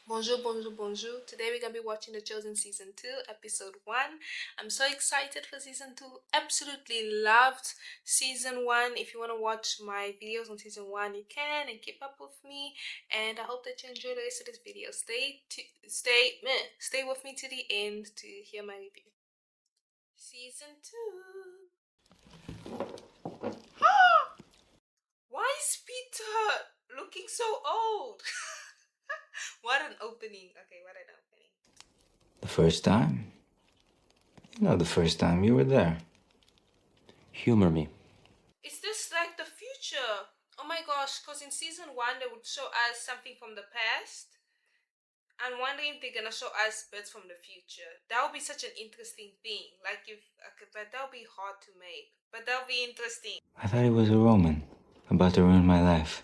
Bonjour, bonjour, bonjour. Today we're gonna be watching The Chosen Season 2, Episode 1. I'm so excited for Season 2. Absolutely loved Season 1. If you want to watch my videos on Season 1, you can and keep up with me. And I hope that you enjoy the rest of this video. Stay with me to the end to hear my review. Season 2. Why is Peter looking so old? What an opening. Okay, what an opening. The first time? The first time you were there. Humor me. Is this like the future? Oh my gosh, because in season 1 they would show us something from the past. I'm wondering if they're gonna show us bits from the future. That would be such an interesting thing. Like if okay, but that would be hard to make. But that would be interesting. I thought he was a Roman, about to ruin my life.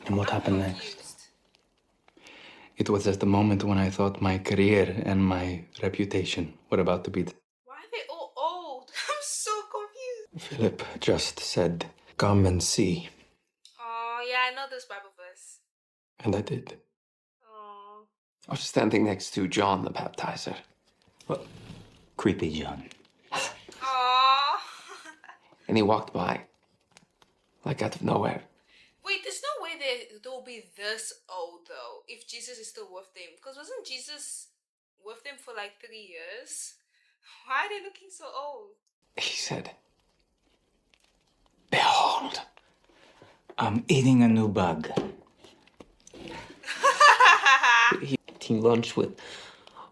And what I'm happened confused. next? It was at the moment when I thought my career and my reputation were about to be. Why are they all old? I'm so confused. Philip just said, "Come and see." Oh yeah, I know this Bible verse. And I did. Oh. I was standing next to John the Baptizer. Well, creepy John. Oh. And he walked by, like out of nowhere. Wait, there's no way they'll be this old though if Jesus is still with them. Because wasn't Jesus with them for like 3 years? Why are they looking so old? He said, "Behold." I'm eating a new bug. Eating lunch with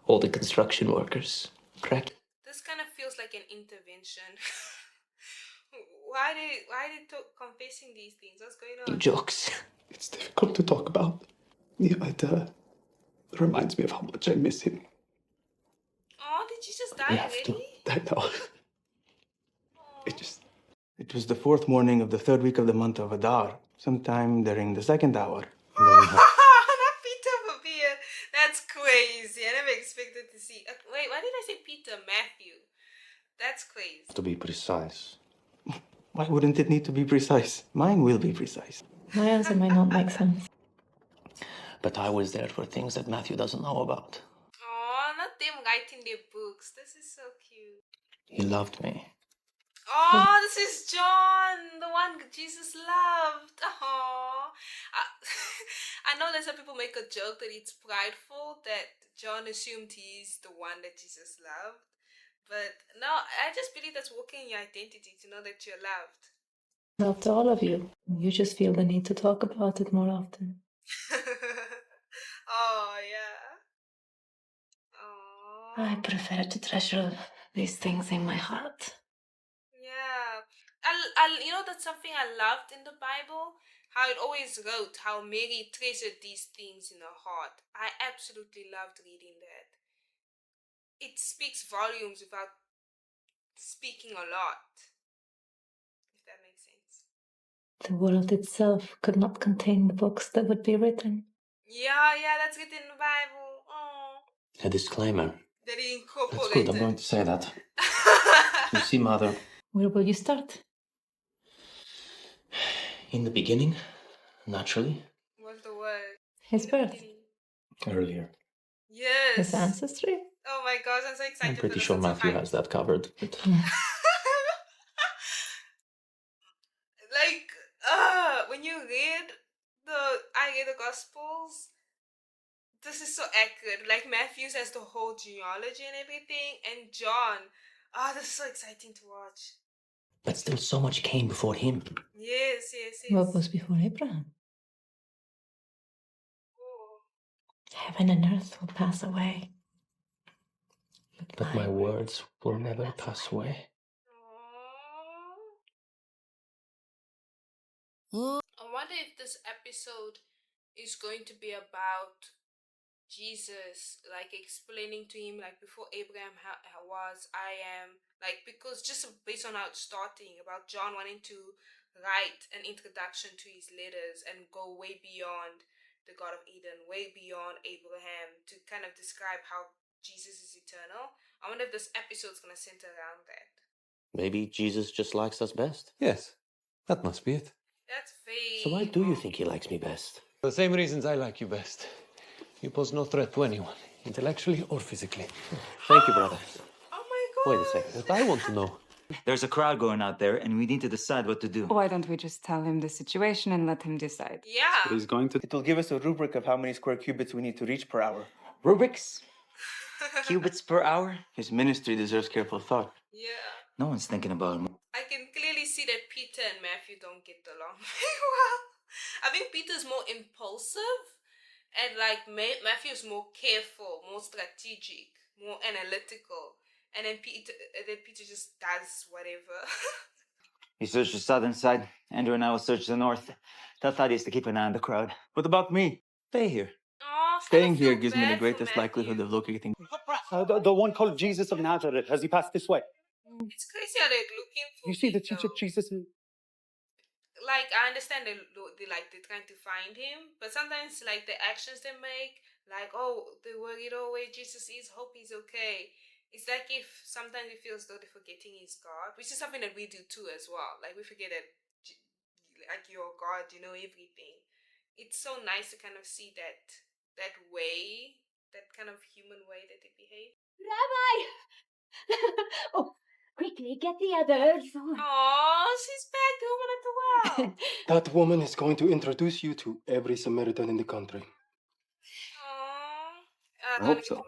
all the construction workers. Correct? This kind of feels like an intervention. why they confessing these things? What's going on? Jokes. It's difficult to talk about. Yeah, it reminds me of how much I miss him. Oh, did Jesus die We have to. already? I know. It was the fourth morning of the third week of the month of Adar, sometime during the second hour. Not Peter for beer. That's crazy. I never expected to see. Wait, why did I say Peter? Matthew. That's crazy. To be precise. Why wouldn't it need to be precise? Mine will be precise. My answer might not make sense. But I was there for things that Matthew doesn't know about. Oh, not them writing their books. This is so cute. He loved me. Oh, this is John, the one Jesus loved. Oh, I know that some people make a joke that it's prideful that John assumed he's the one that Jesus loved. But no, I just believe that's walking in your identity to know that you're loved. Love to all of you. You just feel the need to talk about it more often. Oh, yeah. Oh. I prefer to treasure these things in my heart. Yeah. You know, that's something I loved in the Bible? How it always wrote how Mary treasured these things in her heart. I absolutely loved reading that. It speaks volumes without speaking a lot. If that makes sense. The world itself could not contain the books that would be written. Yeah, that's written in the Bible. Oh. A disclaimer. That he That's incorporated. good, I'm going to say that. You see, Mother, Where will you start? in the beginning, naturally, What's the word? His birth. earlier. Yes. His ancestry. Oh my gosh, I'm so excited. I'm pretty for this. sure I'm so Matthew hyped. has that covered. But Like, when you read the Gospels, this is so accurate. Like Matthew has the whole genealogy and everything, and John, this is so exciting to watch. but still so much came before him. Yes. What was before Abraham? Oh. Heaven and earth will pass away. But my words will never pass away. I wonder if this episode is going to be about Jesus, like explaining to him, like before Abraham was, I am, like, because just based on how it's starting, about John wanting to write an introduction to his letters and go way beyond the God of Eden, way beyond Abraham, to kind of describe how Jesus is eternal. I wonder if this episode's gonna center around that. Maybe Jesus just likes us best. Yes, that must be it. That's very. So why do you think he likes me best? For the same reasons I like you best. You pose no threat to anyone, intellectually or physically. Thank you, brother. Oh my god. Wait a second. What I want to know. There's a crowd going out there, and we need to decide what to do. Why don't we just tell him the situation and let him decide? Yeah. He's going to. It will give us a rubric of how many square cubits we need to reach per hour. Rubrics? Cubits per hour? His ministry deserves careful thought. Yeah. No one's thinking about him. I can clearly see that Peter and Matthew don't get along very well. I think Peter's more impulsive, and like Matthew's more careful, more strategic, more analytical, and then Peter just does whatever. He searched the southern side. Andrew and I will search the north. Tell Thaddeus to keep an eye on the crowd. What about me? Stay here. Aw, Staying I feel here gives me the bad for greatest Matthew. likelihood of locating. The one called Jesus of Nazareth. Has he passed this way? It's crazy how they're looking for You see the Peter. teacher Jesus? Like, I understand they're trying to find him, but sometimes like the actions they make, like, oh, they worried, oh wait, Jesus is, hope he's okay. It's like if sometimes it feels though they're forgetting he's God, which is something that we do too as well. Like we forget that like you're God, you know everything. It's so nice to kind of see that way, that kind of human way that they behave. Rabbi! Oh, quickly, get the others. Oh, she's back, the woman at the well. That woman is going to introduce you to every Samaritan in the country. Aww. I hope so.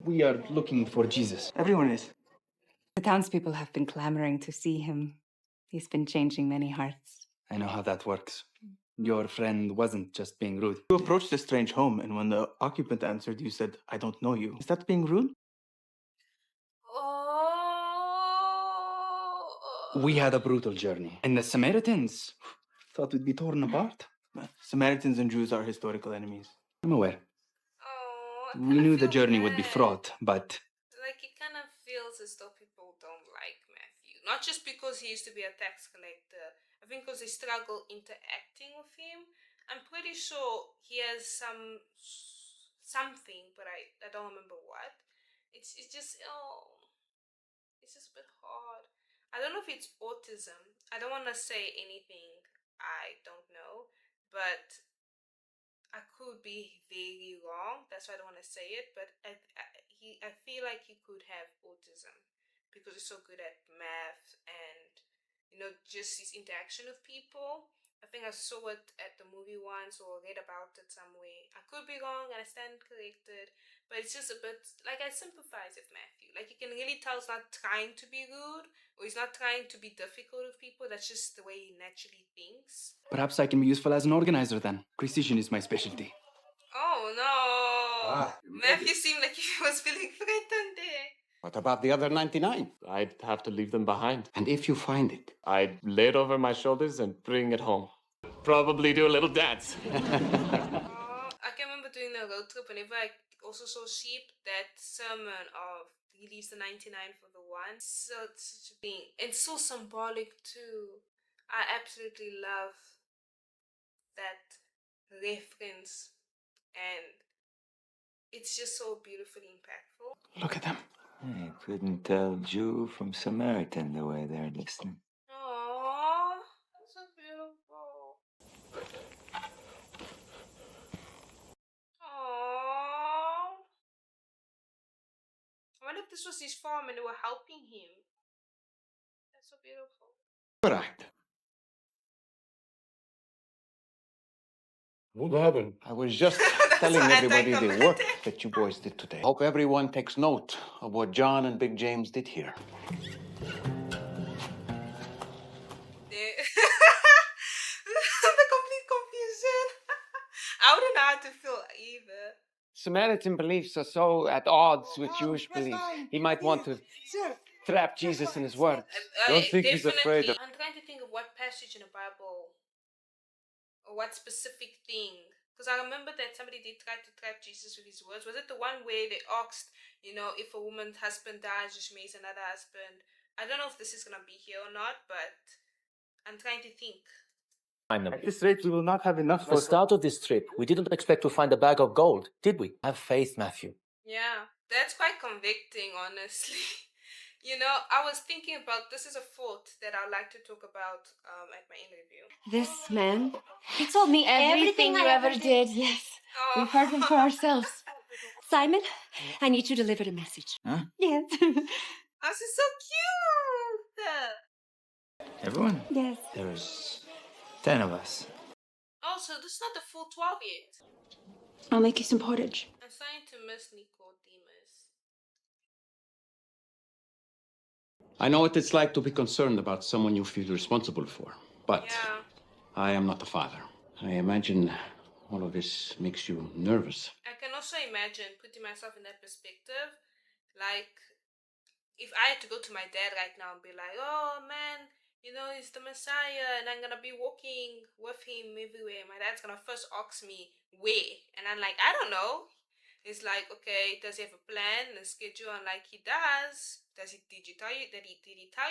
We are looking for Jesus. Everyone is. The townspeople have been clamoring to see him. He's been changing many hearts. I know how that works. Your friend wasn't just being rude. You approached a strange home, and when the occupant answered, you said, "I don't know you." Is that being rude? Oh. We had a brutal journey. And the Samaritans thought we'd be torn apart. But Samaritans and Jews are historical enemies. I'm aware. Oh, I We kinda knew the feel journey would be bad. fraught, but Like, it kind of feels as though people don't like Matthew. Not just because he used to be a tax collector. I think because they struggle interacting with him. I'm pretty sure he has something, but I don't remember what. It's just it's just a bit hard. I don't know if it's autism. I don't want to say anything I don't know, but I could be very wrong. That's why I don't want to say it. But I feel like he could have autism because he's so good at math and just his interaction with people. I think I saw it at the movie once or read about it somewhere. I could be wrong and I stand corrected, but it's just a bit like I sympathize with Matthew. Like you can really tell he's not trying to be rude or he's not trying to be difficult with people. That's just the way he naturally thinks. perhaps I can be useful as an organizer then. Precision is my specialty. Oh no! Matthew seemed like he was feeling threatened there. What about the other 99? I'd have to leave them behind. And if you find it? I'd lay it over my shoulders and bring it home. Probably do a little dance. I can remember doing the road trip whenever I also saw sheep, that sermon of he leaves the 99 for the one. So it's such a thing. And so symbolic too. I absolutely love that reference and it's just so beautifully impactful. Look at them. I couldn't tell Jew from Samaritan the way they're listening. Aww, that's so beautiful. Aww. I wonder if this was his farm and they were helping him. That's so beautiful. Right. What happened? I was just That's telling so everybody the work anticlimactic. that you boys did today. Hope everyone takes note of what John and Big James did here. The complete confusion. I wouldn't know how to feel either. Samaritan beliefs are so at odds with Jewish beliefs. He might want to trap Jesus in his words. Don't think he's afraid Definitely. I'm trying to think of what passage in the Bible or what specific thing. Because I remember that somebody did try to trap Jesus with his words. Was it the one where they asked, if a woman's husband dies, she marries another husband? I don't know if this is going to be here or not, but I'm trying to think. At this rate, we will not have enough For the start of this trip, we didn't expect to find a bag of gold, did we? Have faith, Matthew. Yeah, that's quite convicting, honestly. You know, I was thinking about this is a thought that I'd like to talk about at my interview. This man, he told me everything you ever did. Yes, we've heard him for ourselves. Simon, I need you to deliver a message. Huh? Yes. This is so cute. Everyone? Yes. There's 10 of us. Oh, so this is not the full 12 yet. I'll make you some porridge. I'm starting to miss Nicodemus. I know what it's like to be concerned about someone you feel responsible for, but Yeah. I am not the father. I imagine all of this makes you nervous. I can also imagine putting myself in that perspective. Like, if I had to go to my dad right now and be like, oh man, you know, he's the Messiah and I'm gonna be walking with him everywhere. My dad's gonna first ask me where. And I'm like, I don't know. It's like, okay, does he have a plan, a schedule? And like, he does. Did he tell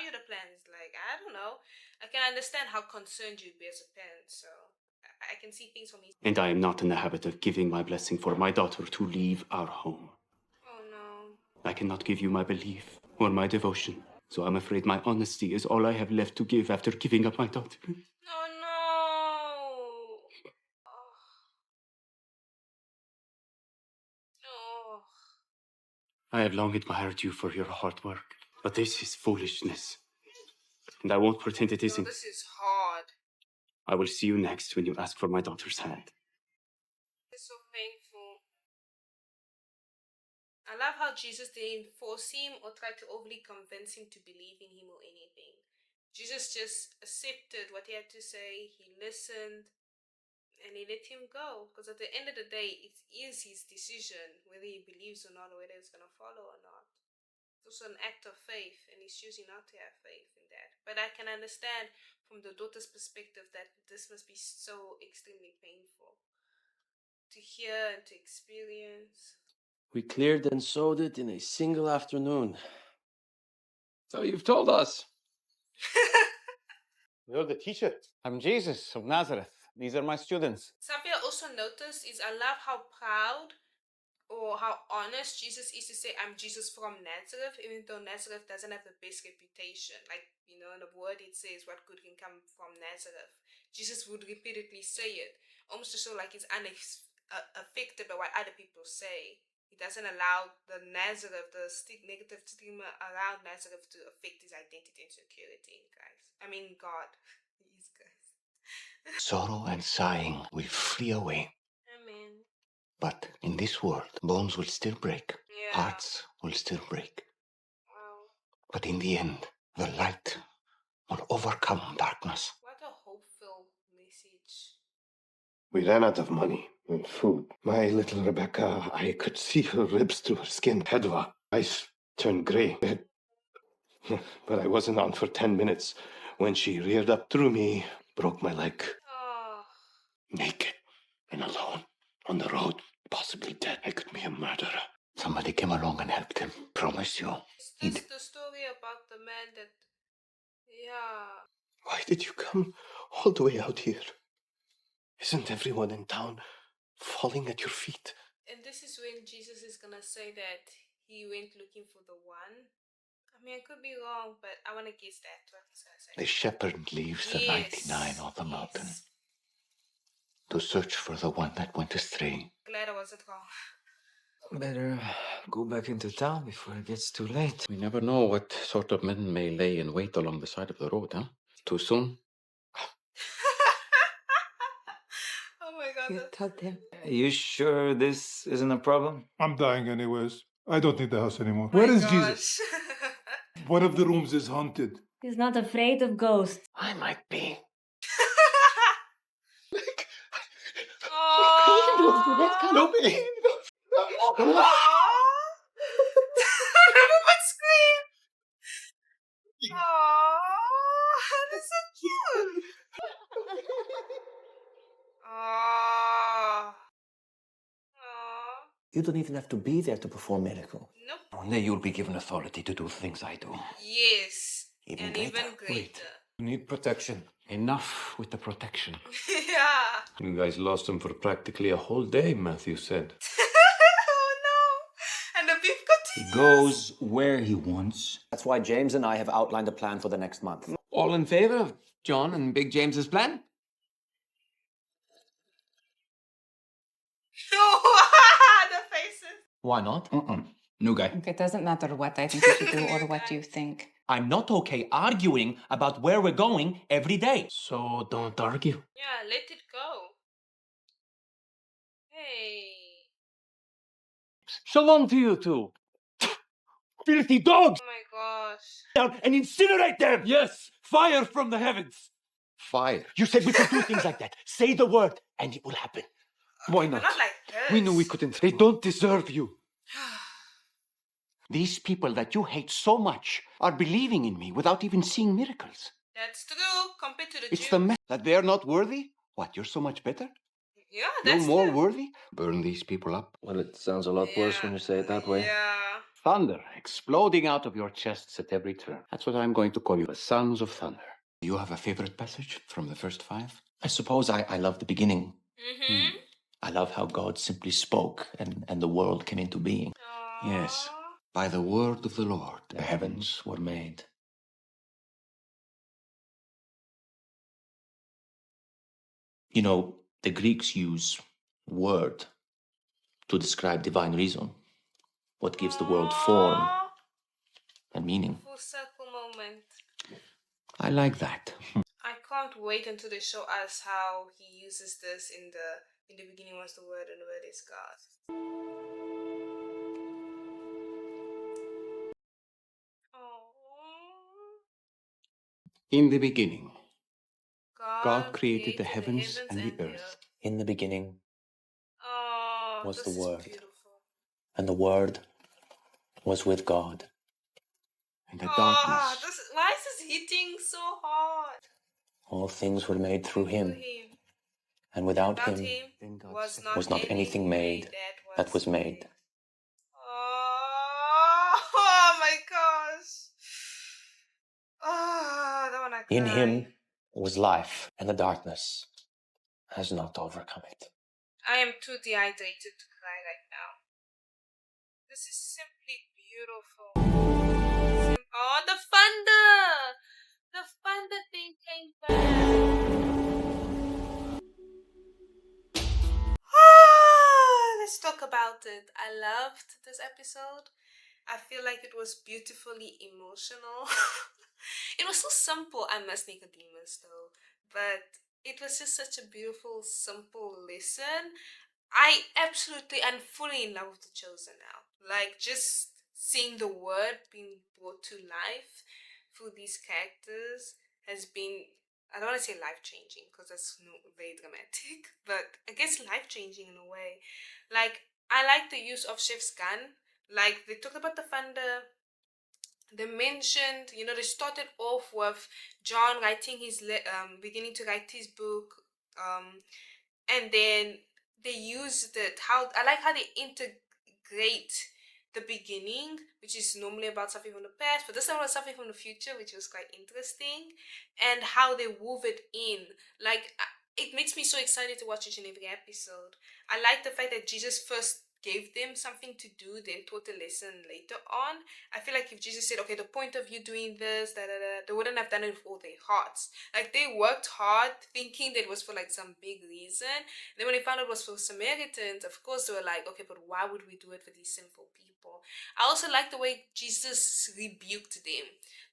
you the plan? It's like, I don't know. I can understand how concerned you'd be as a parent, so I can see things from his. And I am not in the habit of giving my blessing for my daughter to leave our home. Oh no. I cannot give you my belief or my devotion, so I'm afraid my honesty is all I have left to give after giving up my daughter. Oh no. Oh. I have long admired you for your hard work, but this is foolishness. And I won't pretend it No, isn't. this is hard. I will see you next when you ask for my daughter's hand. It's so painful. I love how Jesus didn't force him or try to overly convince him to believe in him or anything. Jesus just accepted what he had to say, he listened, and he let him go. Because at the end of the day, it is his decision whether he believes or not, or whether he's going to follow or not. It's also an act of faith, and he's choosing not to have faith in that. But I can understand from the daughter's perspective that this must be so extremely painful to hear and to experience. We cleared and sowed it in a single afternoon. So you've told us. You're the teacher. I'm Jesus of Nazareth. These are my students. Something I also noticed is I love how proud or how honest Jesus is to say, I'm Jesus from Nazareth, even though Nazareth doesn't have the best reputation. Like, you know, in the word it says, what good can come from Nazareth? Jesus would repeatedly say it, almost to show like he's affected by what other people say. He doesn't allow the Nazareth, the negative stigma around Nazareth to affect his identity and security in Christ. I mean, God. He is Christ. Sorrow and sighing will flee away. Amen. But in this world, bones will still break. Yeah. Hearts will still break. Wow. But in the end, the light will overcome darkness. What a hopeful message. We ran out of money and food. My little Rebecca, I could see her ribs through her skin. Hedva, eyes turned grey. But I wasn't on for 10 minutes when she reared up through me, broke my leg. Oh. Naked and alone on the road, possibly dead. I could be a murderer. Somebody came along and helped him. Promise you. Is this the story about the man that... Yeah. Why did you come all the way out here? Isn't everyone in town falling at your feet? And this is when Jesus is gonna say that he went looking for the one. I mean, I could be wrong, but I want to guess that. What he's gonna say. The shepherd leaves the 99 on the mountain to search for the one that went astray. Glad I wasn't wrong. Better go back into town before it gets too late. We never know what sort of men may lay in wait along the side of the road, huh? Too soon? Oh my god. You told him. Are you sure this isn't a problem? I'm dying anyways. I don't need the house anymore. Oh Where my is gosh. Jesus? One of the rooms is haunted. He's not afraid of ghosts. I might be. Oh. Nobody. Everyone scream. Oh, that's so cute. Oh. You don't even have to be there to perform miracles. Nope. One day you'll be given authority to do things I do. Yes. Even and greater. even greater. You need protection. Enough with the protection. Yeah. You guys lost him for practically a whole day, Matthew said. Oh no. And the beef continues. He goes where he wants. That's why James and I have outlined a plan for the next month. All in favor of John and Big James's plan? The faces. Why not? New guy. It doesn't matter what I think you should do or what you think. I'm not okay arguing about where we're going every day. So don't argue. Yeah, let it go. Hey. Shalom to you two. Filthy dogs! Oh my gosh. Down and incinerate them! Yes, fire from the heavens. Fire. You said we could do things like that. Say the word and it will happen. Why But not? not like this. We knew we couldn't. They don't deserve you. These people that you hate so much are believing in me without even seeing miracles. That's true, compared to the It's Jews. the mess that they're not worthy. What, you're so much better? Yeah, You're that's more true. worthy? Burn these people up. Well, it sounds a lot worse when you say it that way. Yeah. Thunder exploding out of your chests at every turn. That's what I'm going to call you, the sons of thunder. Do you have a favorite passage from the first 5? I suppose I love the beginning. Mm-hmm. I love how God simply spoke and the world came into being. Yes. By the word of the Lord, the heavens were made. You know, the Greeks use word to describe divine reason, what gives the world form and meaning. Full circle moment. I like that. I can't wait until they show us how he uses this in the beginning was the word and the word is God. Oh. In the beginning, God God created the heavens and the earth. In the beginning Oh, was this the is Word, beautiful. and the Word was with God. And the Oh, darkness. why is this hitting so hard? All things were made through Through him, him. and without Without him him was not anything made that was made. Oh my gosh. Oh, I don't wanna cry. In him was life, and the darkness has not overcome it. I am too dehydrated to cry right now. This is simply beautiful. Oh, the thunder! The thunder thing came back. Let's talk about it. I loved this episode. I feel like it was beautifully emotional. It was so simple. I must Nicodemus though, but it was just such a beautiful, simple lesson. I absolutely and fully in love with the Chosen now. Like just seeing the word being brought to life through these characters has been, I don't want to say life changing because that's very dramatic, but I guess life changing in a way. Like I like the use of Chef's gun. Like they talked about the thunder. They mentioned, they started off with John writing beginning to write his book, and then they used it. How I like how they integrate the beginning, which is normally about something from the past, but this time was something from the future, which was quite interesting, and how they wove it in. Like it makes me so excited to watch each and every episode. I like the fact that Jesus first gave them something to do, then taught a lesson later on. I feel like if Jesus said, okay, the point of you doing this, they wouldn't have done it with all their hearts. Like they worked hard thinking that it was for like some big reason. And then when they found out it was for Samaritans, of course they were like, okay, but why would we do it for these sinful people? I also like the way Jesus rebuked them.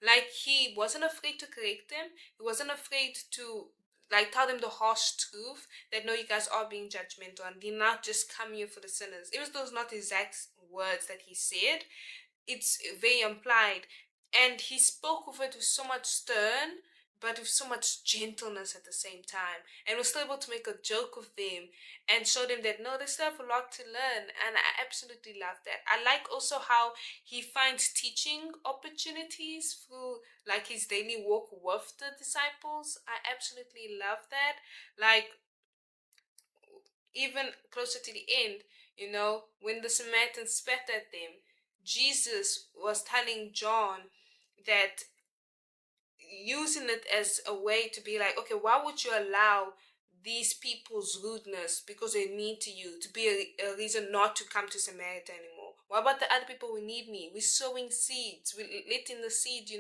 Like he wasn't afraid to correct them. He wasn't afraid to like tell them the harsh truth that no, you guys are being judgmental and did not just come here for the sinners. It was those not exact words that he said. It's very implied, and he spoke with it with so much stern but with so much gentleness at the same time, and was still able to make a joke with them and show them that no, they still have a lot to learn. And I absolutely love that. I like also how he finds teaching opportunities through like his daily walk with the disciples. I absolutely love that. Like even closer to the end, when the Samaritans spat at them, Jesus was telling John that using it as a way to be like, okay, why would you allow these people's rudeness because they mean to you to be a reason not to come to Samaria anymore? What about the other people who need me? We're sowing seeds. We're letting the seed,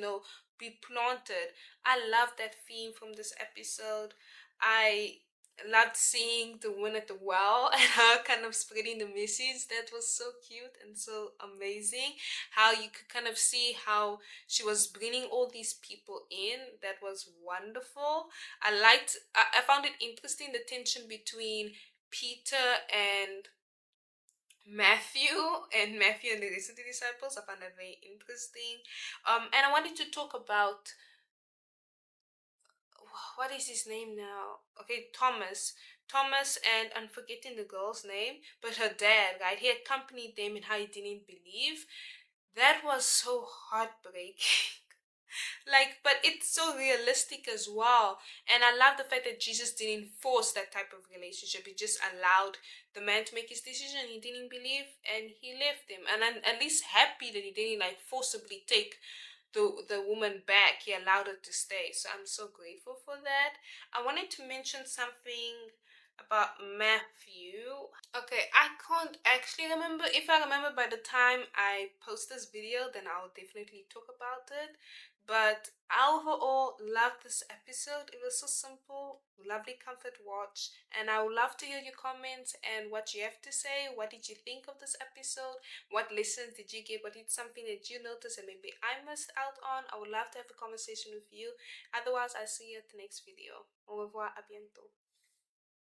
be planted. I love that theme from this episode. I loved seeing the woman at the well and her kind of spreading the message. That was so cute and so amazing. How you could kind of see how she was bringing all these people in. That was wonderful. I found it interesting, the tension between Peter and Matthew and the rest of the disciples. I found that very interesting. And I wanted to talk about, what is his name now? Okay, Thomas, and I'm forgetting the girl's name, but her dad, right? He accompanied them and how he didn't believe. That was so heartbreaking. But it's so realistic as well. And I love the fact that Jesus didn't force that type of relationship. He just allowed the man to make his decision. He didn't believe and he left him. And I'm at least happy that he didn't forcibly take the woman back. He allowed her to stay. So I'm so grateful for that. I wanted to mention something about Matthew. Okay, I can't actually remember. If I remember by the time I post this video, then I'll definitely talk about it. But I overall loved this episode. It was so simple, lovely comfort watch, and I would love to hear your comments and what you have to say. What did you think of this episode? What lessons did you get? What is something that you noticed and maybe I missed out on? I would love to have a conversation with you. Otherwise, I'll see you at the next video. Au revoir, à bientôt.